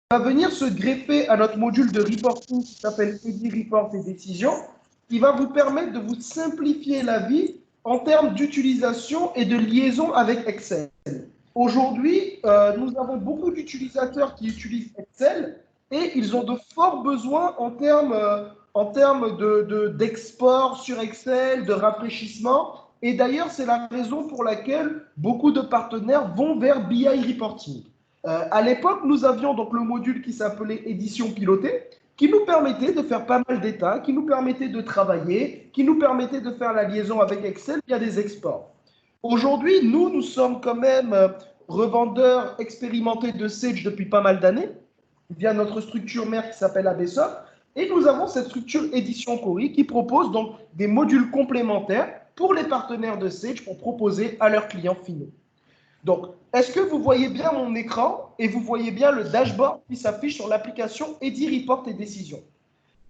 va venir se greffer à notre module de reporting qui s'appelle Eddy Report et Décision, qui va vous permettre de vous simplifier la vie en termes d'utilisation et de liaison avec Excel. Aujourd'hui, nous avons beaucoup d'utilisateurs qui utilisent Excel et ils ont de forts besoins en termes d'export sur Excel, de rafraîchissement. Et d'ailleurs, c'est la raison pour laquelle beaucoup de partenaires vont vers BI Reporting. À l'époque, nous avions donc le module qui s'appelait édition pilotée, qui nous permettait de faire pas mal d'états, qui nous permettait de travailler, qui nous permettait de faire la liaison avec Excel via des exports. Aujourd'hui, nous sommes quand même revendeurs expérimentés de Sage depuis pas mal d'années, via notre structure mère qui s'appelle Abesoft, et nous avons cette structure édition Cori qui propose donc des modules complémentaires pour les partenaires de Sage pour proposer à leurs clients finaux. Donc, est-ce que vous voyez bien mon écran et vous voyez bien le dashboard qui s'affiche sur l'application Eddy Report et Décision?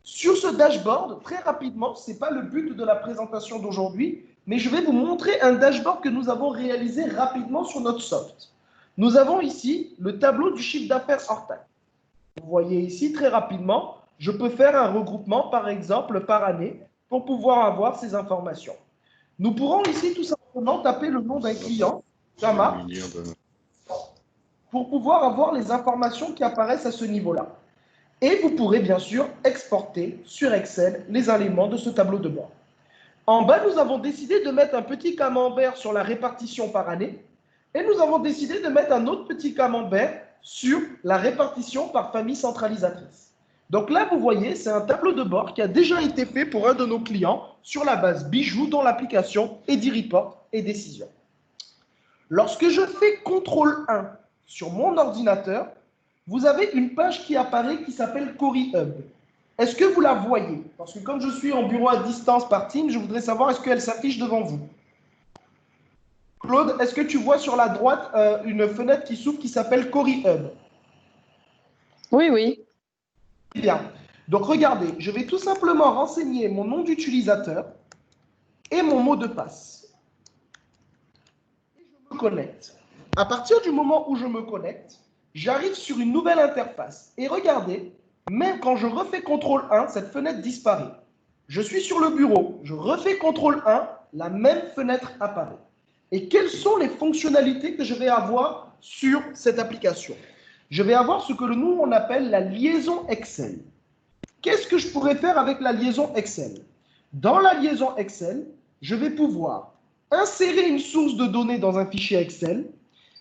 Sur ce dashboard, très rapidement, ce n'est pas le but de la présentation d'aujourd'hui, mais je vais vous montrer un dashboard que nous avons réalisé rapidement sur notre soft. Nous avons ici le tableau du chiffre d'affaires hors taxe. Vous voyez ici très rapidement, je peux faire un regroupement, par exemple, par année, pour pouvoir avoir ces informations. Nous pourrons ici tout simplement taper le nom d'un client, Jama, pour pouvoir avoir les informations qui apparaissent à ce niveau-là. Et vous pourrez bien sûr exporter sur Excel les éléments de ce tableau de bord. En bas, nous avons décidé de mettre un petit camembert sur la répartition par année et nous avons décidé de mettre un autre petit camembert sur la répartition par famille centralisatrice. Donc là, vous voyez, c'est un tableau de bord qui a déjà été fait pour un de nos clients sur la base Bijoux dans l'application Eddy Report et Décision. Lorsque je fais CTRL 1 sur mon ordinateur, vous avez une page qui apparaît qui s'appelle Cori Hub. Est-ce que vous la voyez? Parce que comme je suis en bureau à distance par Teams, je voudrais savoir est-ce qu'elle s'affiche devant vous. Claude, est-ce que tu vois sur la droite une fenêtre qui s'ouvre qui s'appelle Cori Hub? Oui, oui. Bien. Donc regardez, je vais tout simplement renseigner mon nom d'utilisateur et mon mot de passe. Et je me connecte. À partir du moment où je me connecte, j'arrive sur une nouvelle interface. Et regardez, même quand je refais CTRL 1, cette fenêtre disparaît. Je suis sur le bureau, je refais CTRL 1, la même fenêtre apparaît. Et quelles sont les fonctionnalités que je vais avoir sur cette application? Je vais avoir ce que nous, on appelle la liaison Excel. Qu'est-ce que je pourrais faire avec la liaison Excel? Dans la liaison Excel, je vais pouvoir insérer une source de données dans un fichier Excel,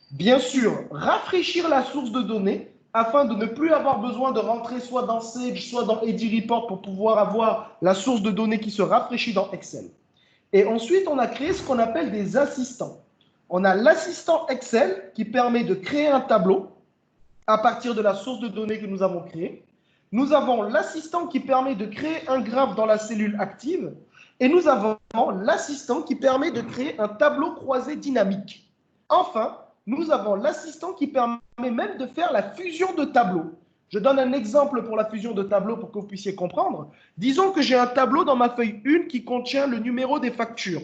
bien sûr, rafraîchir la source de données afin de ne plus avoir besoin de rentrer soit dans Sage, soit dans Eddy Report pour pouvoir avoir la source de données qui se rafraîchit dans Excel. Et ensuite, on a créé ce qu'on appelle des assistants. On a l'assistant Excel qui permet de créer un tableau à partir de la source de données que nous avons créée. Nous avons l'assistant qui permet de créer un graphe dans la cellule active. Et nous avons l'assistant qui permet de créer un tableau croisé dynamique. Enfin, nous avons l'assistant qui permet même de faire la fusion de tableaux. Je donne un exemple pour la fusion de tableaux pour que vous puissiez comprendre. Disons que j'ai un tableau dans ma feuille 1 qui contient le numéro des factures.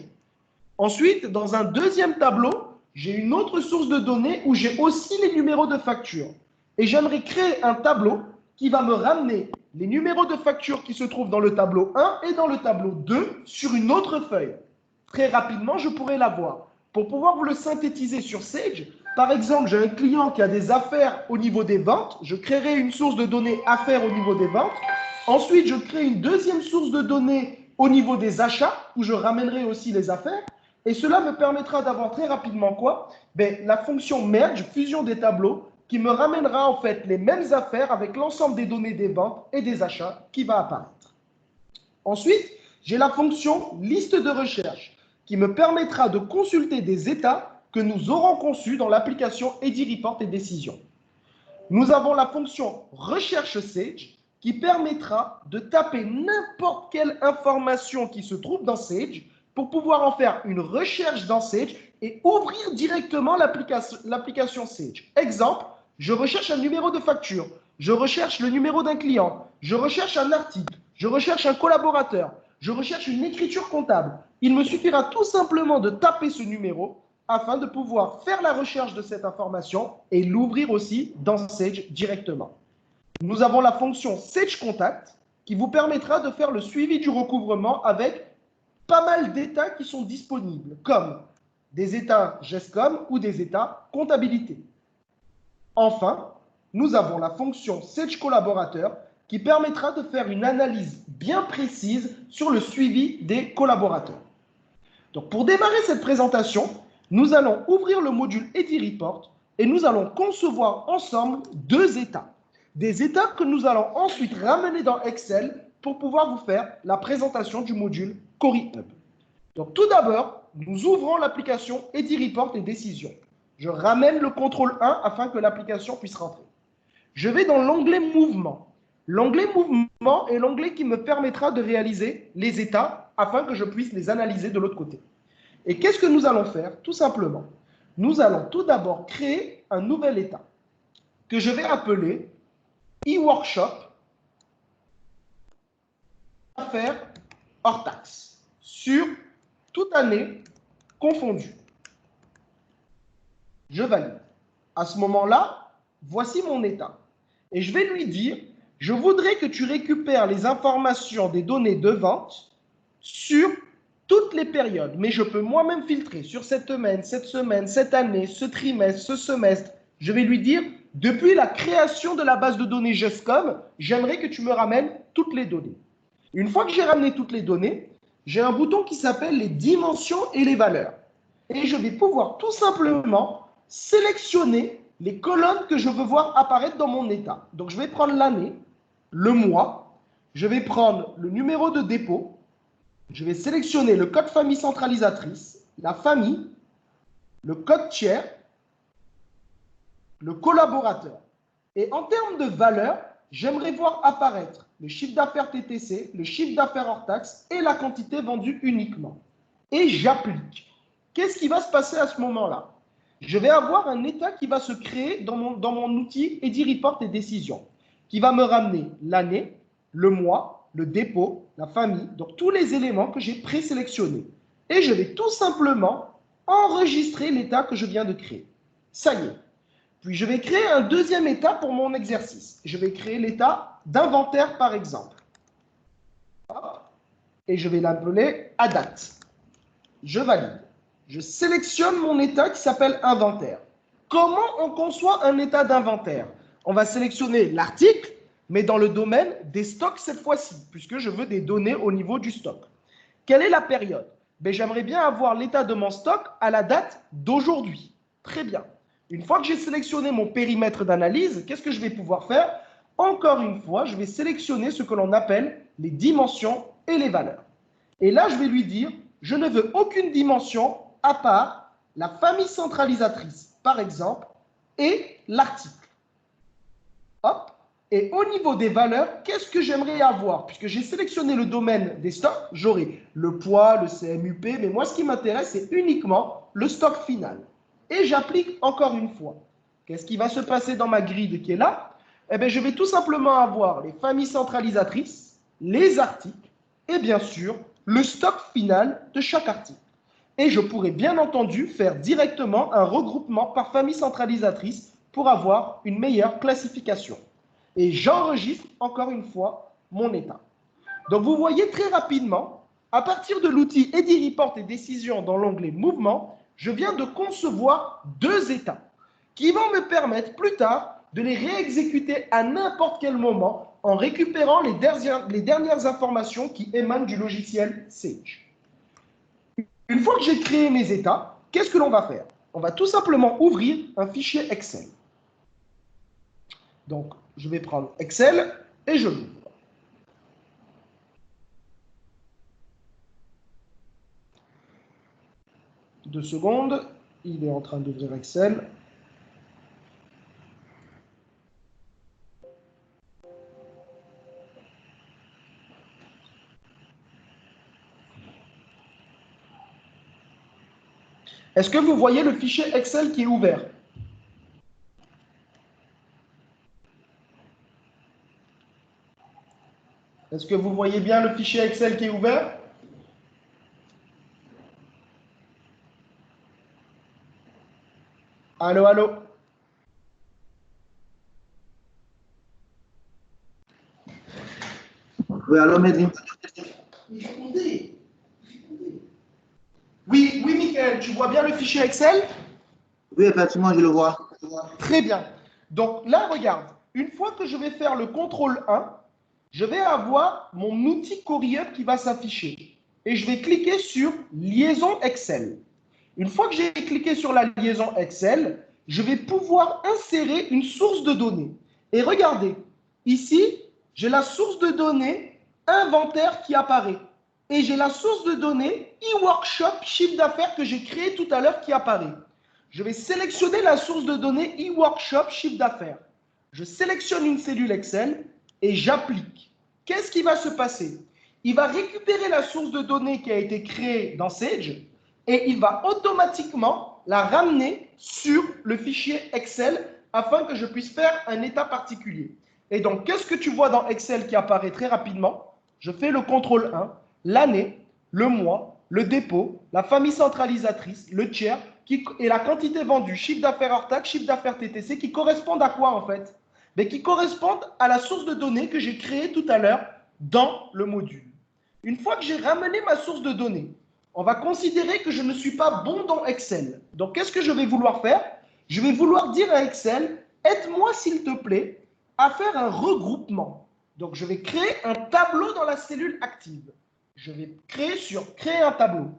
Ensuite, dans un deuxième tableau, j'ai une autre source de données où j'ai aussi les numéros de factures. Et j'aimerais créer un tableau qui va me ramener les numéros de factures qui se trouvent dans le tableau 1 et dans le tableau 2 sur une autre feuille. Très rapidement, je pourrais l'avoir. Pour pouvoir vous le synthétiser sur Sage, par exemple, j'ai un client qui a des affaires au niveau des ventes, je créerai une source de données affaires au niveau des ventes. Ensuite, je crée une deuxième source de données au niveau des achats, où je ramènerai aussi les affaires. Et cela me permettra d'avoir très rapidement quoi? La fonction merge, fusion des tableaux, qui me ramènera en fait les mêmes affaires avec l'ensemble des données des ventes et des achats qui va apparaître. Ensuite, j'ai la fonction liste de recherche qui me permettra de consulter des états que nous aurons conçus dans l'application Eddy Report et Décision. Nous avons la fonction recherche Sage qui permettra de taper n'importe quelle information qui se trouve dans Sage pour pouvoir en faire une recherche dans Sage et ouvrir directement l'application Sage. Exemple, je recherche un numéro de facture, je recherche le numéro d'un client, je recherche un article, je recherche un collaborateur, je recherche une écriture comptable. Il me suffira tout simplement de taper ce numéro afin de pouvoir faire la recherche de cette information et l'ouvrir aussi dans Sage directement. Nous avons la fonction SageContact qui vous permettra de faire le suivi du recouvrement avec pas mal d'états qui sont disponibles, comme des états GESCOM ou des états comptabilité. Enfin, nous avons la fonction Sage Collaborateur qui permettra de faire une analyse bien précise sur le suivi des collaborateurs. Donc, pour démarrer cette présentation, nous allons ouvrir le module EdiReport et nous allons concevoir ensemble deux états. Des états que nous allons ensuite ramener dans Excel pour pouvoir vous faire la présentation du module Cori Hub. Donc, tout d'abord, nous ouvrons l'application EdiReport et Décisions. Je ramène le contrôle 1 afin que l'application puisse rentrer. Je vais dans l'onglet Mouvement. L'onglet Mouvement est l'onglet qui me permettra de réaliser les états afin que je puisse les analyser de l'autre côté. Et qu'est-ce que nous allons faire? Tout simplement, nous allons tout d'abord créer un nouvel état que je vais appeler e-workshop affaires hors taxe sur toute année confondue. Je valide. À ce moment-là, voici mon état. Et je vais lui dire, je voudrais que tu récupères les informations des données de vente sur toutes les périodes, mais je peux moi-même filtrer sur cette semaine, cette année, ce trimestre, ce semestre. Je vais lui dire, depuis la création de la base de données GESCOM, j'aimerais que tu me ramènes toutes les données. Une fois que j'ai ramené toutes les données, j'ai un bouton qui s'appelle les dimensions et les valeurs. Et je vais pouvoir tout simplement sélectionner les colonnes que je veux voir apparaître dans mon état. Donc, je vais prendre l'année, le mois, je vais prendre le numéro de dépôt, je vais sélectionner le code famille centralisatrice, la famille, le code tiers, le collaborateur. Et en termes de valeur, j'aimerais voir apparaître le chiffre d'affaires TTC, le chiffre d'affaires hors taxe et la quantité vendue uniquement. Et j'applique. Qu'est-ce qui va se passer à ce moment-là? Je vais avoir un état qui va se créer dans mon outil EdiReport et Décisions, qui va me ramener l'année, le mois, le dépôt, la famille, donc tous les éléments que j'ai présélectionnés. Et je vais tout simplement enregistrer l'état que je viens de créer. Ça y est. Puis je vais créer un deuxième état pour mon exercice. Je vais créer l'état d'inventaire, par exemple. Et je vais l'appeler à date. Je valide. Je sélectionne mon état qui s'appelle inventaire. Comment on conçoit un état d'inventaire? On va sélectionner l'article, mais dans le domaine des stocks cette fois-ci, puisque je veux des données au niveau du stock. Quelle est la période? J'aimerais bien avoir l'état de mon stock à la date d'aujourd'hui. Très bien. Une fois que j'ai sélectionné mon périmètre d'analyse, qu'est-ce que je vais pouvoir faire? Encore une fois, je vais sélectionner ce que l'on appelle les dimensions et les valeurs. Et là, je vais lui dire, je ne veux aucune dimension à part la famille centralisatrice, par exemple, et l'article. Hop. Et au niveau des valeurs, qu'est-ce que j'aimerais avoir? Puisque j'ai sélectionné le domaine des stocks, j'aurai le poids, le CMUP, mais moi, ce qui m'intéresse, c'est uniquement le stock final. Et j'applique encore une fois. Qu'est-ce qui va se passer dans ma grille qui est là? Eh bien, je vais tout simplement avoir les familles centralisatrices, les articles et bien sûr, le stock final de chaque article. Et je pourrais bien entendu faire directement un regroupement par famille centralisatrice pour avoir une meilleure classification. Et j'enregistre encore une fois mon état. Donc vous voyez très rapidement, à partir de l'outil EdiReport et Décisions dans l'onglet Mouvement, je viens de concevoir deux états qui vont me permettre plus tard de les réexécuter à n'importe quel moment en récupérant les dernières informations qui émanent du logiciel Sage. Une fois que j'ai créé mes états, qu'est-ce que l'on va faire? On va tout simplement ouvrir un fichier Excel. Donc, je vais prendre Excel et je l'ouvre. Deux secondes, il est en train d'ouvrir Excel. Est-ce que vous voyez le fichier Excel qui est ouvert? Est-ce que vous voyez bien le fichier Excel qui est ouvert? Allô, allô? Oui, alors, Medine. Répondez. Oui, oui, Michael, tu vois bien le fichier Excel? Oui, effectivement, je le vois. Très bien. Donc là, regarde, une fois que je vais faire le contrôle 1, je vais avoir mon outil Corrier qui va s'afficher. Et je vais cliquer sur liaison Excel. Une fois que j'ai cliqué sur la liaison Excel, je vais pouvoir insérer une source de données. Et regardez, ici, j'ai la source de données inventaire qui apparaît. Et j'ai la source de données e-workshop chiffre d'affaires que j'ai créé tout à l'heure qui apparaît. Je vais sélectionner la source de données e-workshop chiffre d'affaires. Je sélectionne une cellule Excel et j'applique. Qu'est-ce qui va se passer? Il va récupérer la source de données qui a été créée dans Sage et il va automatiquement la ramener sur le fichier Excel afin que je puisse faire un état particulier. Et donc, qu'est-ce que tu vois dans Excel qui apparaît très rapidement? Je fais le contrôle 1, l'année, le mois, le dépôt, la famille centralisatrice, le tiers et la quantité vendue, chiffre d'affaires hors taxe, chiffre d'affaires TTC, qui correspondent à quoi en fait? Mais qui correspondent à la source de données que j'ai créée tout à l'heure dans le module. Une fois que j'ai ramené ma source de données, on va considérer que je ne suis pas bon dans Excel. Donc, qu'est-ce que je vais vouloir faire? Je vais vouloir dire à Excel, aide-moi s'il te plaît à faire un regroupement. Donc, je vais créer un tableau dans la cellule active. Je vais créer sur créer un tableau.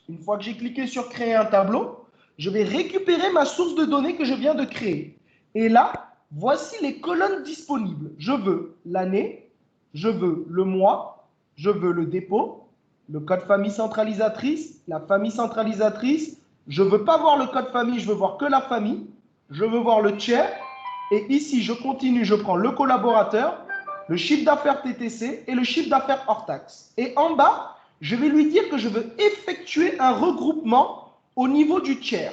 Une fois que j'ai cliqué sur créer un tableau, je vais récupérer ma source de données que je viens de créer. Et là, voici les colonnes disponibles. Je veux l'année, je veux le mois, je veux le dépôt, le code famille centralisatrice, la famille centralisatrice. Je ne veux pas voir le code famille, je veux voir que la famille. Je veux voir le tiers. Et ici, je continue, je prends le collaborateur, le chiffre d'affaires TTC et le chiffre d'affaires hors taxe. Et en bas, je vais lui dire que je veux effectuer un regroupement au niveau du tiers.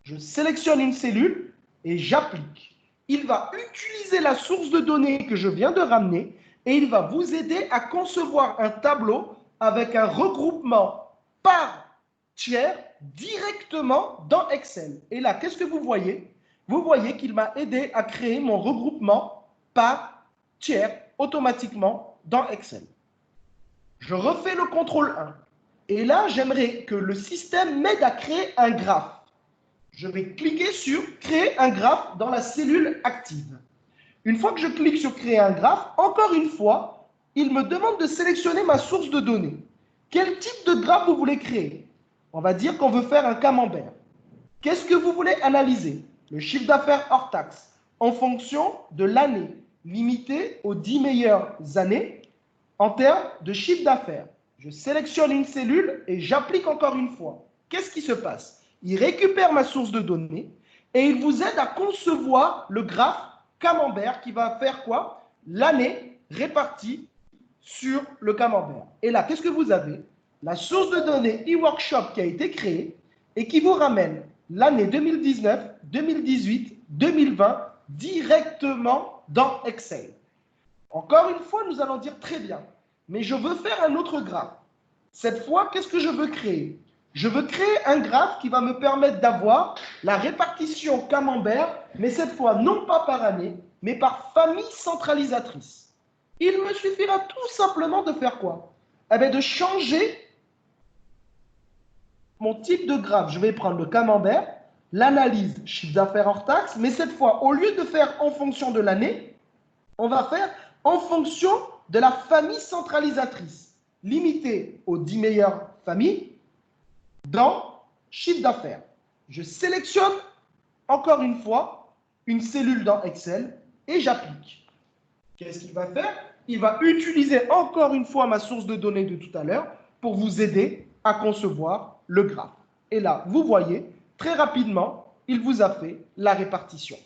Je sélectionne une cellule et j'applique. Il va utiliser la source de données que je viens de ramener et il va vous aider à concevoir un tableau avec un regroupement par tiers directement dans Excel. Et là, qu'est-ce que vous voyez? Vous voyez qu'il m'a aidé à créer mon regroupement par tiers automatiquement dans Excel. Je refais le contrôle 1. Et là, j'aimerais que le système m'aide à créer un graphe. Je vais cliquer sur créer un graphe dans la cellule active. Une fois que je clique sur créer un graphe, encore une fois, il me demande de sélectionner ma source de données. Quel type de graphe vous voulez créer? On va dire qu'on veut faire un camembert. Qu'est-ce que vous voulez analyser? Le chiffre d'affaires hors taxe en fonction de l'année, limité aux 10 meilleures années en termes de chiffre d'affaires. Je sélectionne une cellule et j'applique encore une fois. Qu'est-ce qui se passe? Il récupère ma source de données et il vous aide à concevoir le graphe camembert qui va faire quoi? L'année répartie sur le camembert. Et là, qu'est-ce que vous avez? La source de données e-workshop qui a été créée et qui vous ramène l'année 2019, 2018, 2020 directement dans Excel. Encore une fois, nous allons dire très bien, mais je veux faire un autre graphe. Cette fois, qu'est-ce que je veux créer? Je veux créer un graphe qui va me permettre d'avoir la répartition camembert, mais cette fois non pas par année, mais par famille centralisatrice. Il me suffira tout simplement de faire quoi? Eh bien, de changer mon type de graphe. Je vais prendre le camembert, l'analyse chiffre d'affaires hors taxe, mais cette fois, au lieu de faire en fonction de l'année, on va faire en fonction de la famille centralisatrice, limitée aux 10 meilleures familles dans chiffre d'affaires. Je sélectionne encore une fois une cellule dans Excel et j'applique. Qu'est-ce qu'il va faire? Il va utiliser encore une fois ma source de données de tout à l'heure pour vous aider à concevoir le graphe. Et là, vous voyez, très rapidement, il vous a fait la répartition.